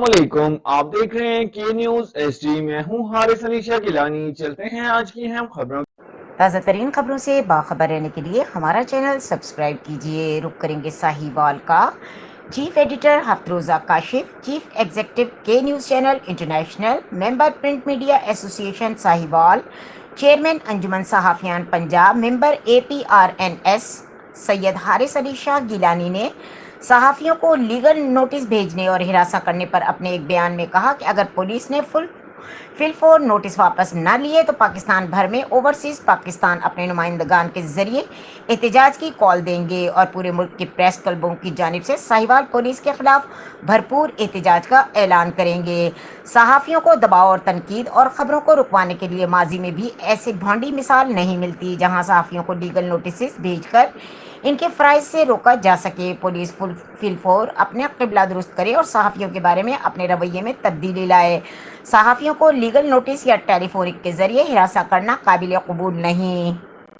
अस्सलाम वालेकुम। आप देख रहे हैं के न्यूज एसडी। मैं हूं हारिस अली शाह गिलानी। चलते हैं आज की अहम खबरों। ताज़ा तरीन खबरों से बाखबर रहने के लिए हमारा चैनल सब्सक्राइब कीजिए। रुक करेंगे साहिवाल का। चीफ एडिटर हफ्तरोज़ा काशिफ, चीफ एग्जीक्यूटिव के news channel international, member print media association Sahiwal, chairman Anjuman Sahafian Punjab, member APRNS Syed Haris Ali Shah Gilani ने सहाफ़ियों को लीगल नोटिस भेजने और हिरासा करने पर अपने एक बयान में कहा कि अगर पुलिस ने फिलफोर नोटिस वापस न लिए तो पाकिस्तान भर में ओवरसीज पाकिस्तान अपने नुमाइंदगान के जरिए एहतजाज की कॉल देंगे और पूरे मुल्क के प्रेस क्लबों की जानिब से साहिवाल पुलिस के खिलाफ भरपूर एहतजाज का ऐलान करेंगे। सहाफ़ियों को दबाव और तनकीद और ख़बरों को रुकवाने के लिए माजी में भी ऐसी भौंडी मिसाल नहीं मिलती जहां सहाफ़ियों को लीगल नोटिस भेजकर इनके फ़राइज़ से रोका जा सके। पुलिस फिलफोर अपने क़िबला दुरुस्त करे और सहाफ़ियों के बारे में अपने रवैये में तब्दीली लाए। सहाफ़ियों को लीगल नोटिस या टेलीफोनिक के ज़रिए हिरासत करना काबिल कबूल नहीं।